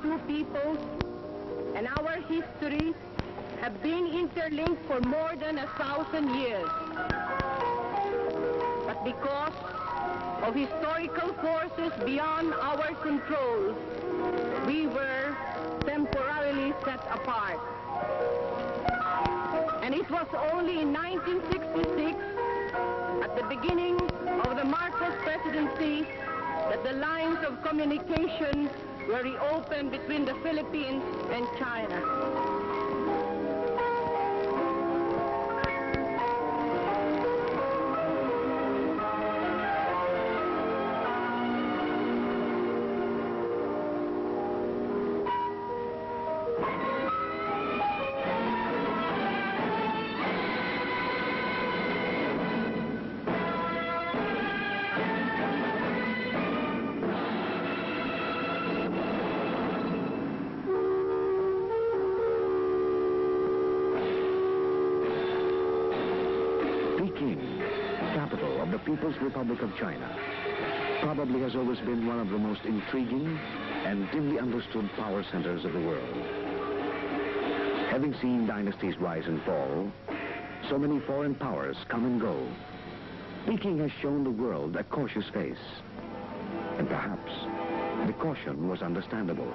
two peoples and our history have been interlinked for more than 1,000 years. But because of historical forces beyond our control, we were temporarily set apart. And it was only in 1966, at the beginning of the Marcos presidency, that the lines of communication were reopened between the Philippines and China. Capital of the People's Republic of China, probably has always been one of the most intriguing and dimly understood power centers of the world. Having seen dynasties rise and fall, so many foreign powers come and go, Peking has shown the world a cautious face. And perhaps the caution was understandable.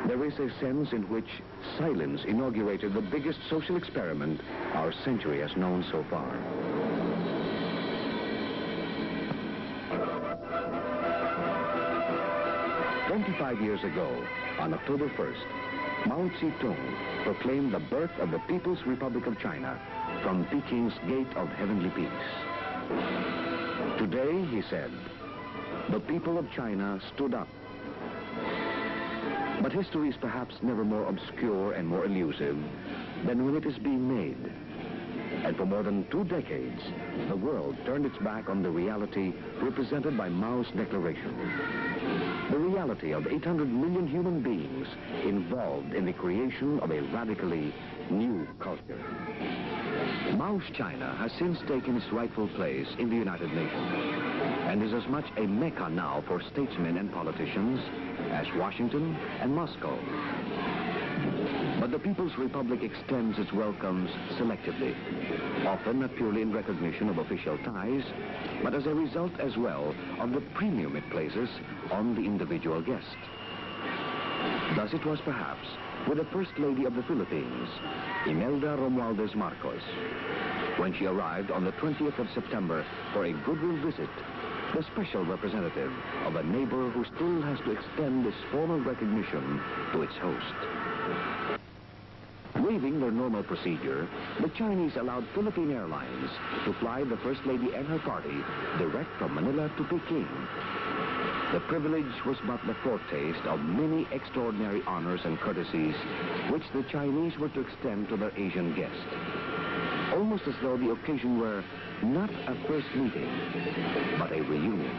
There is a sense in which silence inaugurated the biggest social experiment our century has known so far. "25 years ago, on October 1st, Mao Zedong proclaimed the birth of the People's Republic of China from Peking's Gate of Heavenly Peace. Today, he said, the people of China stood up. But history is perhaps never more obscure and more elusive than when it is being made. And for more than 2 decades, the world turned its back on the reality represented by Mao's declaration. The reality of 800 million human beings involved in the creation of a radically new culture. Mao's China has since taken its rightful place in the United Nations and is as much a mecca now for statesmen and politicians as Washington and Moscow. But the People's Republic extends its welcomes selectively, often not purely in recognition of official ties, but as a result as well of the premium it places on the individual guest. Thus it was perhaps with the First Lady of the Philippines, Imelda Marcos, when she arrived on the 20th of September for a goodwill visit, the special representative of a neighbor who still has to extend this formal recognition to its host. Waiving their normal procedure, the Chinese allowed Philippine Airlines to fly the First Lady and her party direct from Manila to Peking. The privilege was but the foretaste of many extraordinary honors and courtesies which the Chinese were to extend to their Asian guests. Almost as though the occasion were not a first meeting, but a reunion.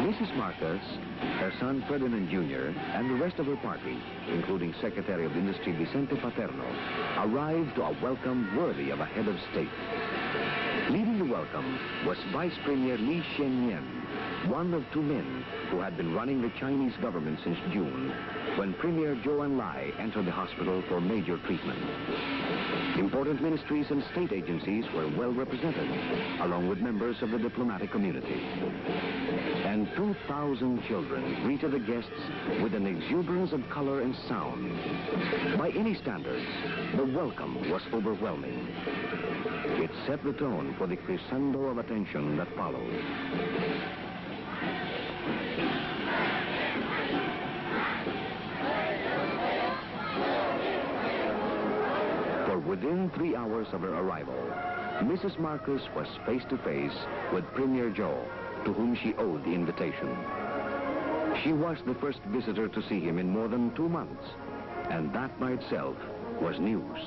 Mrs. Marcos, her son Ferdinand Jr., and the rest of her party, including Secretary of Industry Vicente Paterno, arrived to a welcome worthy of a head of state. Leading the welcome was Vice Premier Li Xianyan, one of 2 men who had been running the Chinese government since June, when Premier Zhou Enlai entered the hospital for major treatment. Important ministries and state agencies were well represented, along with members of the diplomatic community. And 2,000 children greeted the guests with an exuberance of color and sound. By any standards, the welcome was overwhelming. It set the tone for the crescendo of attention that followed. For within 3 hours of her arrival, Mrs. Marcos was face to face with Premier Zhou, to whom she owed the invitation. She was the first visitor to see him in more than 2 months, and that by itself was news.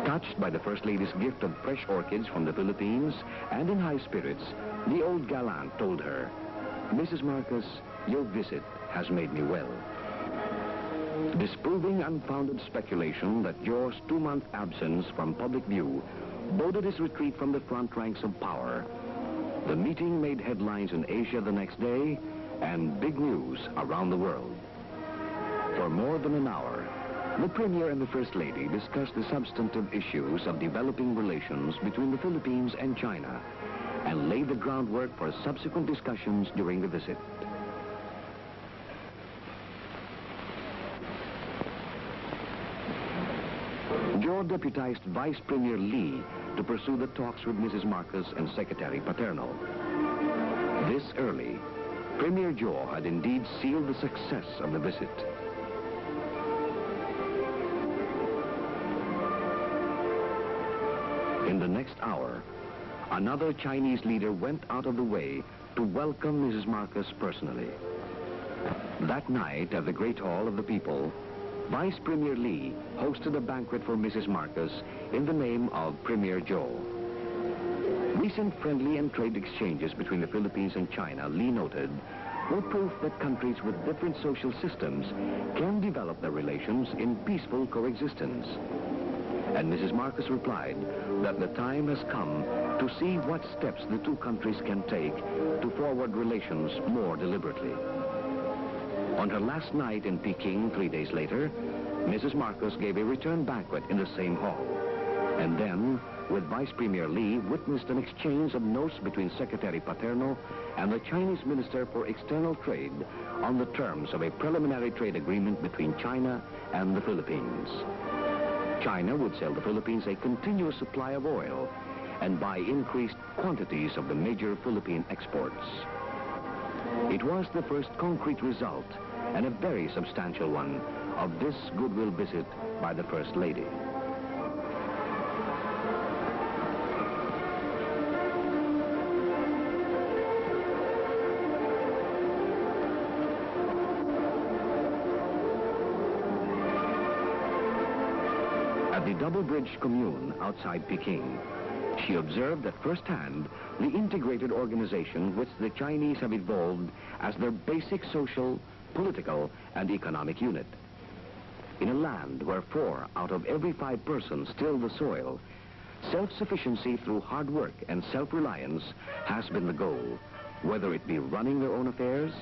Touched by the First Lady's gift of fresh orchids from the Philippines and in high spirits, the old gallant told her, Mrs. Marcus, your visit has made me well. Disproving unfounded speculation that Joe's 2-month absence from public view boded his retreat from the front ranks of power, the meeting made headlines in Asia the next day and big news around the world. For more than an hour, the Premier and the First Lady discussed the substantive issues of developing relations between the Philippines and China and laid the groundwork for subsequent discussions during the visit. Joe deputized Vice Premier Lee to pursue the talks with Mrs. Marcus and Secretary Paterno. This early, Premier Joe had indeed sealed the success of the visit. In the next hour, another Chinese leader went out of the way to welcome Mrs. Marcus personally. That night at the Great Hall of the People, Vice Premier Lee hosted a banquet for Mrs. Marcus in the name of Premier Joe. Recent friendly and trade exchanges between the Philippines and China, Lee noted, were proof that countries with different social systems can develop their relations in peaceful coexistence. And Mrs. Marcus replied that the time has come to see what steps the two countries can take to forward relations more deliberately. On her last night in Peking 3 days later, Mrs. Marcus gave a return banquet in the same hall. And then, with Vice Premier Lee, witnessed an exchange of notes between Secretary Paterno and the Chinese Minister for External Trade on the terms of a preliminary trade agreement between China and the Philippines. China would sell the Philippines a continuous supply of oil and buy increased quantities of the major Philippine exports. It was the first concrete result, and a very substantial one, of this goodwill visit by the First Lady. At the Double Bridge Commune outside Peking, she observed at first hand the integrated organization which the Chinese have evolved as their basic social, political, and economic unit. In a land where 4 out of every 5 persons till the soil, self-sufficiency through hard work and self-reliance has been the goal, whether it be running their own affairs,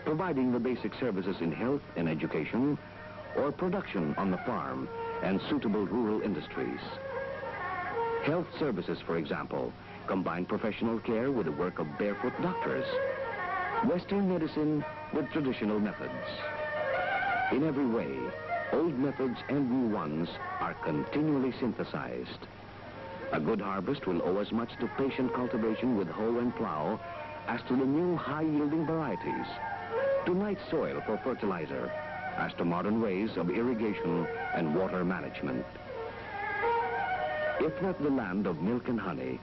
providing the basic services in health and education, or production on the farm and suitable rural industries. Health services, for example, combine professional care with the work of barefoot doctors, Western medicine with traditional methods. In every way, old methods and new ones are continually synthesized. A good harvest will owe as much to patient cultivation with hoe and plow as to the new high-yielding varieties, to night soil for fertilizer, as to modern ways of irrigation and water management. If not the land of milk and honey,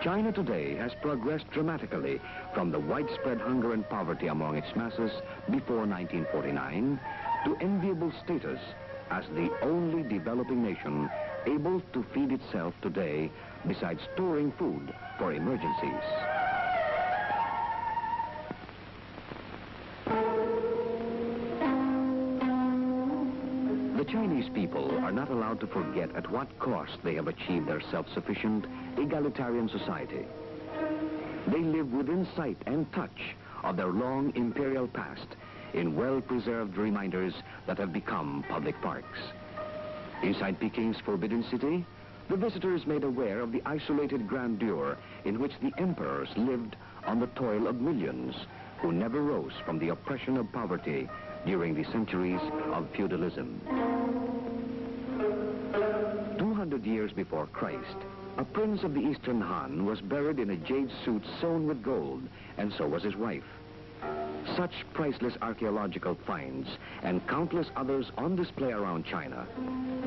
China today has progressed dramatically from the widespread hunger and poverty among its masses before 1949 to enviable status as the only developing nation able to feed itself today besides storing food for emergencies. The Chinese people are not allowed to forget at what cost they have achieved their self-sufficient, egalitarian society. They live within sight and touch of their long imperial past in well-preserved reminders that have become public parks. Inside Peking's Forbidden City, the visitor is made aware of the isolated grandeur in which the emperors lived on the toil of millions who never rose from the oppression of poverty during the centuries of feudalism. 200 years before Christ, a prince of the Eastern Han was buried in a jade suit sewn with gold, and so was his wife. Such priceless archaeological finds and countless others on display around China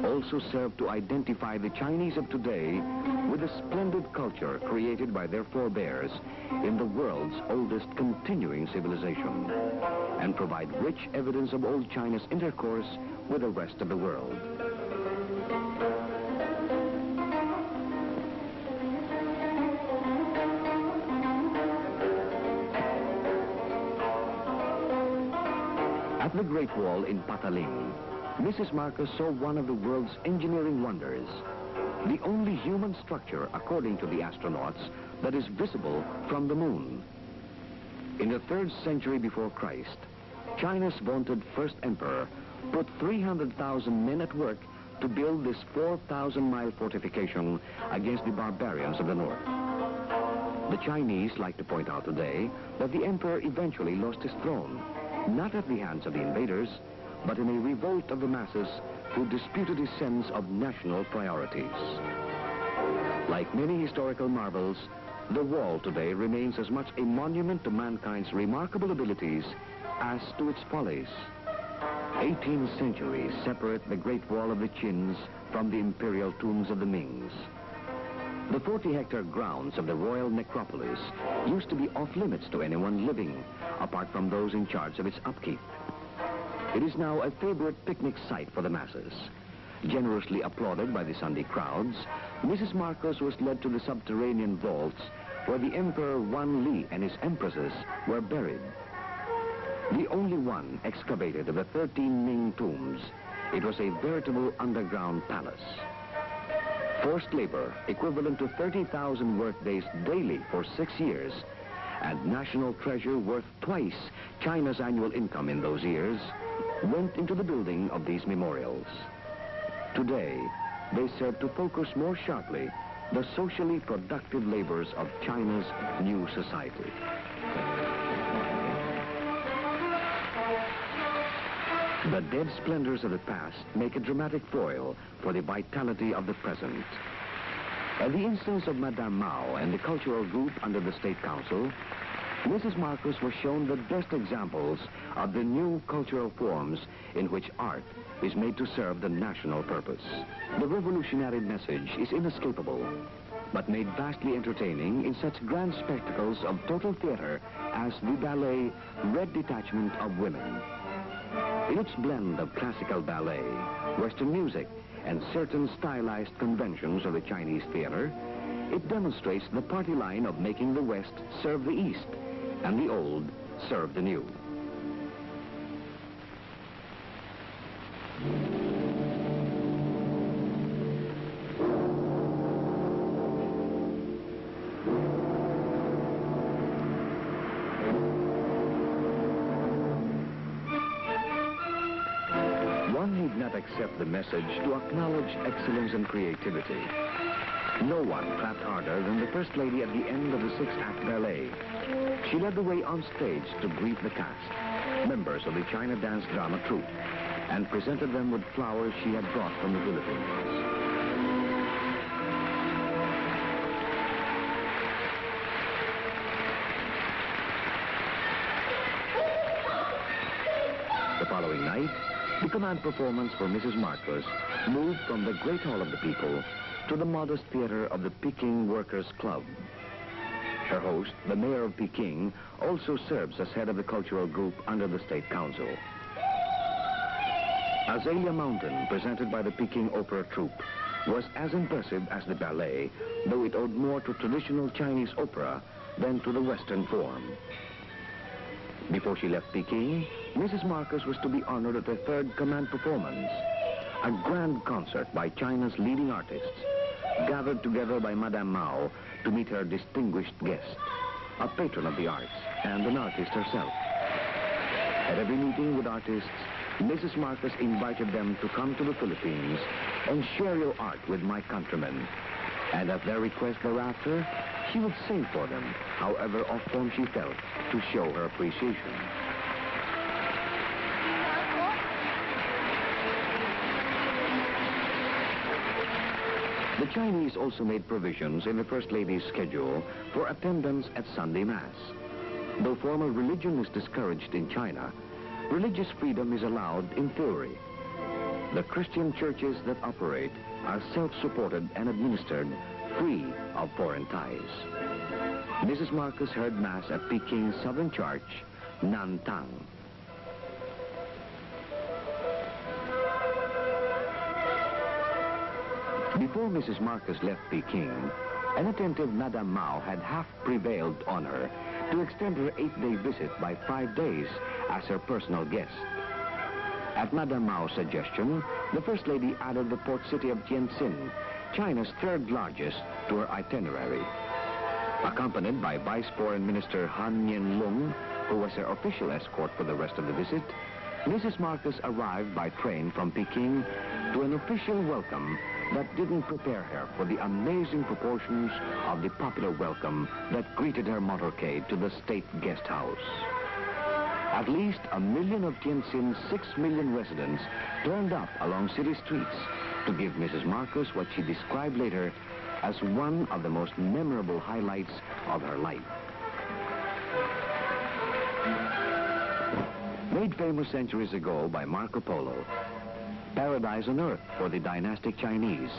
also serve to identify the Chinese of today with the splendid culture created by their forebears in the world's oldest continuing civilization, and provide rich evidence of old China's intercourse with the rest of the world. At the Great Wall in Pataling, Mrs. Marcos saw one of the world's engineering wonders, the only human structure, according to the astronauts, that is visible from the moon. In the 3rd century before Christ, China's vaunted first emperor put 300,000 men at work to build this 4,000-mile fortification against the barbarians of the north. The Chinese like to point out today that the emperor eventually lost his throne, not at the hands of the invaders, but in a revolt of the masses who disputed his sense of national priorities. Like many historical marvels, the wall today remains as much a monument to mankind's remarkable abilities as to its follies. 18 centuries separate the Great Wall of the Qins from the imperial tombs of the Mings. The 40-hectare grounds of the royal necropolis used to be off-limits to anyone living, apart from those in charge of its upkeep. It is now a favorite picnic site for the masses. Generously applauded by the Sunday crowds, Mrs. Marcos was led to the subterranean vaults where the Emperor Wan Li and his empresses were buried. The only one excavated of the 13 Ming tombs, it was a veritable underground palace. Forced labor, equivalent to 30,000 workdays daily for 6 years, and national treasure worth twice China's annual income in those years, went into the building of these memorials. Today, they serve to focus more sharply the socially productive labors of China's new society. The dead splendors of the past make a dramatic foil for the vitality of the present. At the instance of Madame Mao and the cultural group under the State Council, Mrs. Marcos was shown the best examples of the new cultural forms in which art is made to serve the national purpose. The revolutionary message is inescapable, but made vastly entertaining in such grand spectacles of total theater as the ballet Red Detachment of Women. In its blend of classical ballet, Western music, and certain stylized conventions of the Chinese theater, it demonstrates the party line of making the West serve the East, and the old serve the new. One need not accept the message to acknowledge excellence and creativity. No one clapped harder than the First Lady at the end of the 6-act ballet. She led the way on stage to greet the cast, members of the China Dance Drama Troupe, and presented them with flowers she had brought from the Philippines. The following night, the command performance for Mrs. Marcos moved from the Great Hall of the People to the modest theater of the Peking Workers' Club. Her host, the mayor of Peking, also serves as head of the cultural group under the State Council. Azalea Mountain, presented by the Peking Opera Troupe, was as impressive as the ballet, though it owed more to traditional Chinese opera than to the Western form. Before she left Peking, Mrs. Marcos was to be honored at her third command performance, a grand concert by China's leading artists, gathered together by Madame Mao to meet her distinguished guest, a patron of the arts and an artist herself. At every meeting with artists, Mrs. Marcos invited them to come to the Philippines and share your art with my countrymen. And at their request thereafter, she would sing for them, however often she felt, to show her appreciation. The Chinese also made provisions in the First Lady's schedule for attendance at Sunday Mass. Though formal religion is discouraged in China, religious freedom is allowed in theory. The Christian churches that operate are self-supported and administered, free of foreign ties. Mrs. Marcos heard Mass at Peking's Southern Church, Nantang. Before Mrs. Marcos left Peking, an attentive Madame Mao had half prevailed on her to extend her 8-day visit by 5 days as her personal guest. At Madame Mao's suggestion, the First Lady added the port city of Tientsin, China's third largest, to her itinerary. Accompanied by Vice Foreign Minister Han Yen-lung, who was her official escort for the rest of the visit, Mrs. Marcos arrived by train from Peking to an official welcome that didn't prepare her for the amazing proportions of the popular welcome that greeted her motorcade to the state guest house. At least 1 million of Tientsin's 6 million residents turned up along city streets to give Mrs. Marcos what she described later as one of the most memorable highlights of her life. Made famous centuries ago by Marco Polo, Paradise on Earth for the dynastic Chinese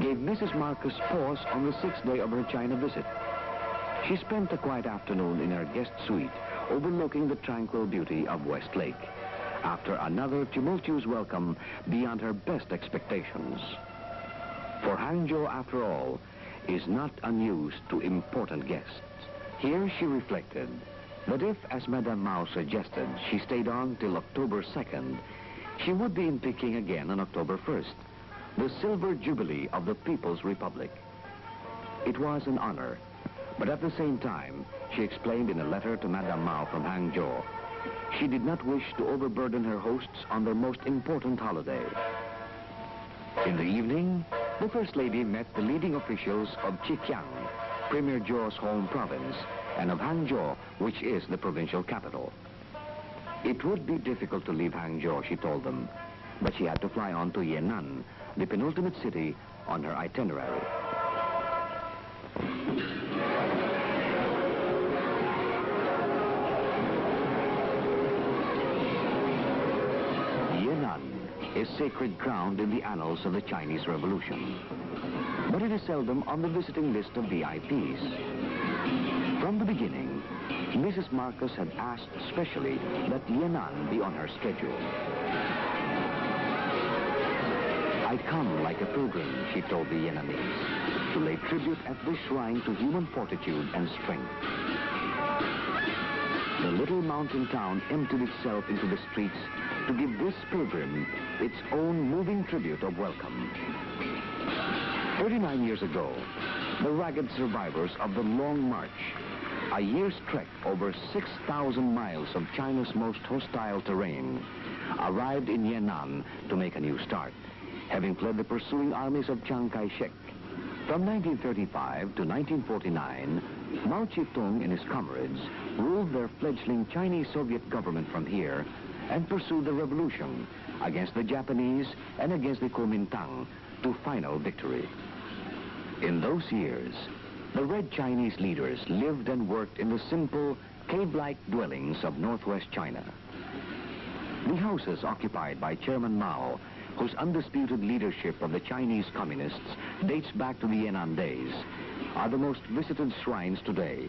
gave Mrs. Marcos pause on the 6th day of her China visit. She spent a quiet afternoon in her guest suite overlooking the tranquil beauty of West Lake after another tumultuous welcome beyond her best expectations. For Hangzhou, after all, is not unused to important guests. Here she reflected that if, as Madame Mao suggested, she stayed on till October 2nd, she would be in Peking again on October 1st, the silver jubilee of the People's Republic. It was an honor, but at the same time, she explained in a letter to Madame Mao from Hangzhou, she did not wish to overburden her hosts on their most important holiday. In the evening, the First Lady met the leading officials of Zhejiang, Premier Zhou's home province, and of Hangzhou, which is the provincial capital. It would be difficult to leave Hangzhou, she told them, but she had to fly on to Yan'an, the penultimate city on her itinerary. Yan'an is sacred ground in the annals of the Chinese Revolution, but it is seldom on the visiting list of VIPs. From the beginning, Mrs. Marcos had asked specially that Yan'an be on her schedule. I'd come like a pilgrim, she told the Yan'anese, to lay tribute at this shrine to human fortitude and strength. The little mountain town emptied itself into the streets to give this pilgrim its own moving tribute of welcome. 39 years ago, the ragged survivors of the Long March, a year's trek over 6,000 miles of China's most hostile terrain, arrived in Yan'an to make a new start, having fled the pursuing armies of Chiang Kai-shek. From 1935 to 1949, Mao Zedong and his comrades ruled their fledgling Chinese-Soviet government from here and pursued the revolution against the Japanese and against the Kuomintang to final victory. In those years, the Red Chinese leaders lived and worked in the simple, cave-like dwellings of northwest China. The houses occupied by Chairman Mao, whose undisputed leadership of the Chinese communists dates back to the Yan'an days, are the most visited shrines today.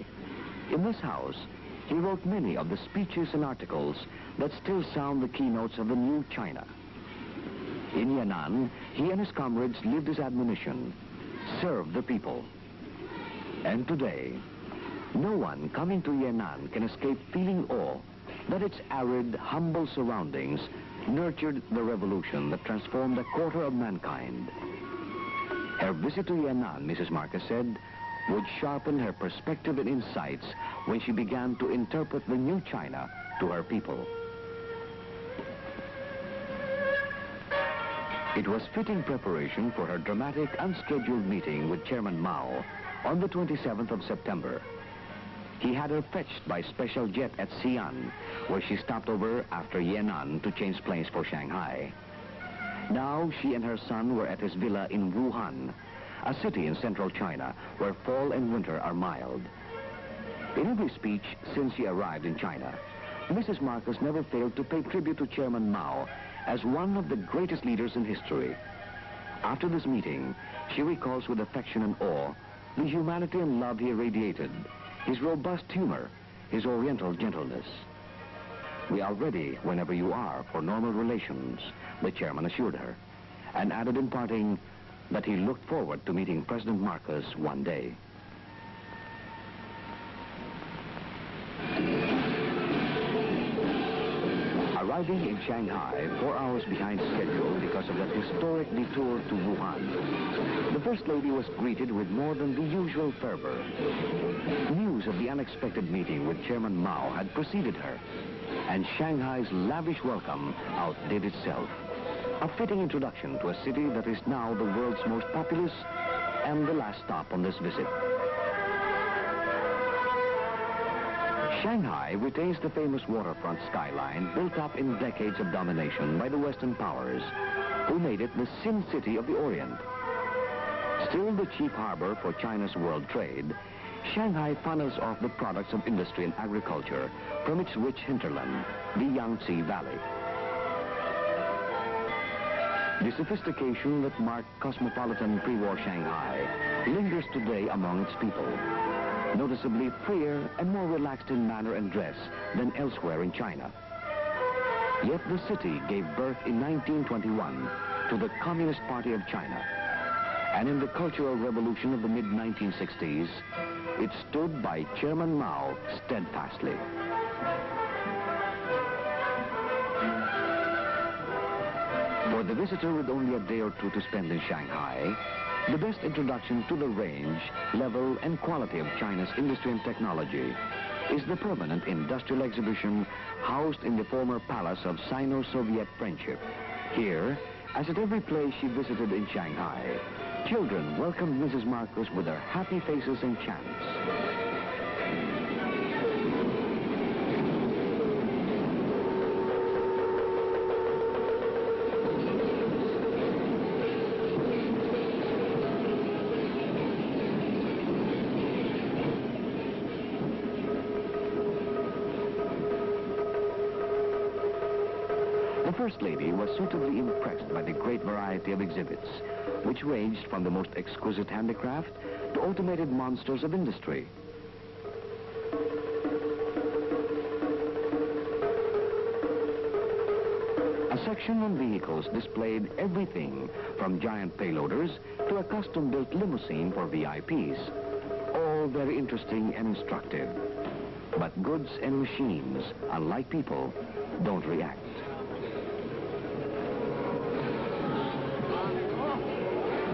In this house, he wrote many of the speeches and articles that still sound the keynotes of the new China. In Yan'an, he and his comrades lived his admonition, serve the people. And today, no one coming to Yan'an can escape feeling awe that its arid, humble surroundings nurtured the revolution that transformed a quarter of mankind. Her visit to Yan'an, Mrs. Marcos said, would sharpen her perspective and insights when she began to interpret the new China to her people. It was fitting preparation for her dramatic, unscheduled meeting with Chairman Mao on the 27th of September. He had her fetched by special jet at Xi'an, where she stopped over after Yan'an to change planes for Shanghai. Now she and her son were at his villa in Wuhan, a city in central China where fall and winter are mild. In every speech since she arrived in China, Mrs. Marcos never failed to pay tribute to Chairman Mao as one of the greatest leaders in history. After this meeting, she recalls with affection and awe the humanity and love he radiated, his robust humor, his oriental gentleness. We are ready whenever you are for normal relations, the chairman assured her, and added in parting that he looked forward to meeting President Marcos one day. Arriving in Shanghai 4 hours behind schedule because of that historic detour to Wuhan, the First Lady was greeted with more than the usual fervor. News of the unexpected meeting with Chairman Mao had preceded her, and Shanghai's lavish welcome outdid itself. A fitting introduction to a city that is now the world's most populous and the last stop on this visit. Shanghai retains the famous waterfront skyline built up in decades of domination by the Western powers, who made it the Sin City of the Orient. Still the chief harbor for China's world trade, Shanghai funnels off the products of industry and agriculture from its rich hinterland, the Yangtze Valley. The sophistication that marked cosmopolitan pre-war Shanghai lingers today among its people, noticeably freer and more relaxed in manner and dress than elsewhere in China. Yet the city gave birth in 1921 to the Communist Party of China, and in the Cultural Revolution of the mid-1960s, it stood by Chairman Mao steadfastly. For the visitor with only a day or two to spend in Shanghai, the best introduction to the range, level, and quality of China's industry and technology is the permanent industrial exhibition housed in the former palace of Sino-Soviet friendship. Here, as at every place she visited in Shanghai, children welcomed Mrs. Marcos with their happy faces and chants. The First Lady was suitably impressed by the great variety of exhibits, which ranged from the most exquisite handicraft to automated monsters of industry. A section on vehicles displayed everything from giant payloaders to a custom-built limousine for VIPs. All very interesting and instructive. But goods and machines, unlike people, don't react.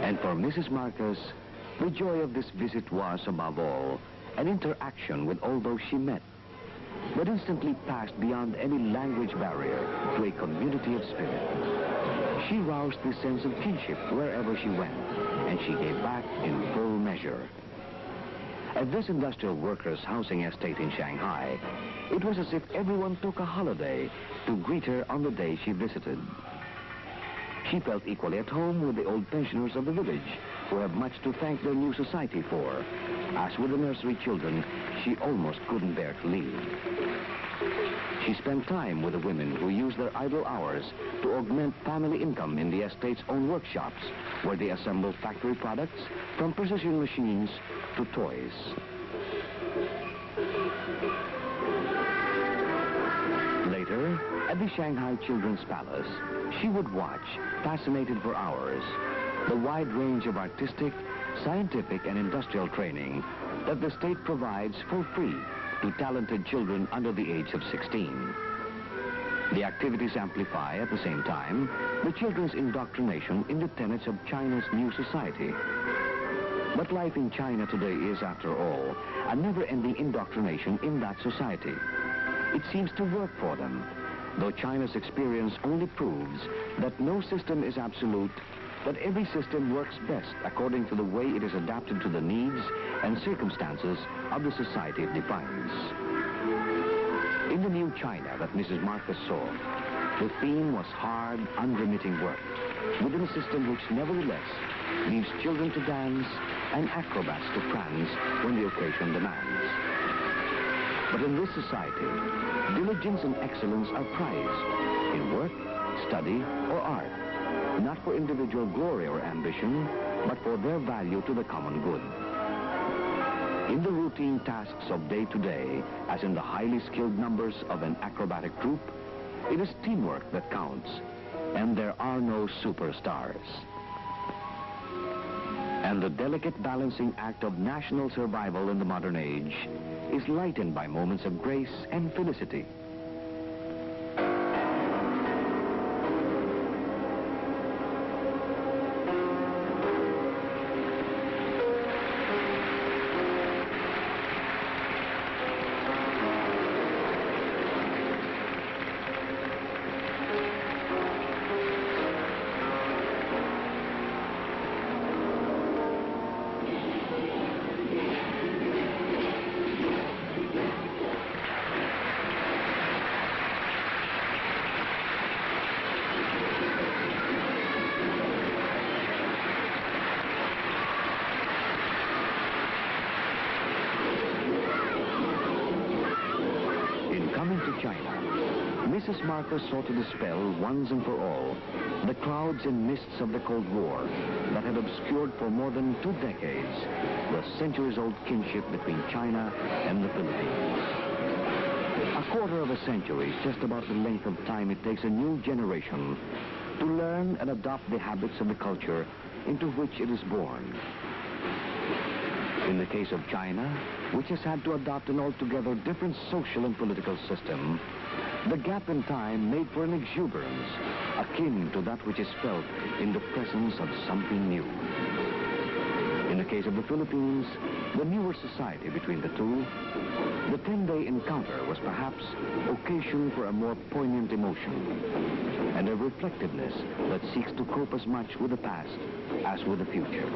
And for Mrs. Marcos, the joy of this visit was, above all, an interaction with all those she met, but instantly passed beyond any language barrier to a community of spirit. She roused the sense of kinship wherever she went, and she gave back in full measure. At this industrial workers' housing estate in Shanghai, it was as if everyone took a holiday to greet her on the day she visited. She felt equally at home with the old pensioners of the village, who have much to thank their new society for. As with the nursery children, she almost couldn't bear to leave. She spent time with the women who use their idle hours to augment family income in the estate's own workshops, where they assemble factory products from precision machines to toys. Later, at the Shanghai Children's Palace, she would watch, fascinated for hours, the wide range of artistic, scientific, and industrial training that the state provides for free to talented children under the age of 16. The activities amplify, at the same time, the children's indoctrination in the tenets of China's new society. But life in China today is, after all, a never-ending indoctrination in that society. It seems to work for them, though China's experience only proves that no system is absolute, that every system works best according to the way it is adapted to the needs and circumstances of the society it defines. In the new China that Mrs. Marcos saw, the theme was hard, unremitting work, within a system which nevertheless leaves children to dance and acrobats to prance when the occasion demands. But in this society, diligence and excellence are prized in work, study, or art, not for individual glory or ambition, but for their value to the common good. In the routine tasks of day-to-day, as in the highly skilled numbers of an acrobatic troupe, it is teamwork that counts, and there are no superstars. And the delicate balancing act of national survival in the modern age is lightened by moments of grace and felicity. China, Mrs. Marcos sought to dispel once and for all the clouds and mists of the Cold War that had obscured for more than 2 decades the centuries-old kinship between China and the Philippines. A quarter of a century is just about the length of time it takes a new generation to learn and adopt the habits of the culture into which it is born. In the case of China, which has had to adopt an altogether different social and political system, the gap in time made for an exuberance akin to that which is felt in the presence of something new. In the case of the Philippines, the newer society between the two, the 10-day encounter was perhaps occasion for a more poignant emotion and a reflectiveness that seeks to cope as much with the past as with the future.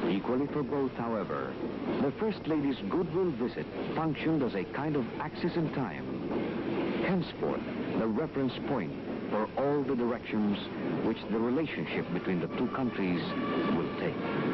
Equally for both, however, the First Lady's goodwill visit functioned as a kind of axis in time, henceforth the reference point for all the directions which the relationship between the two countries will take.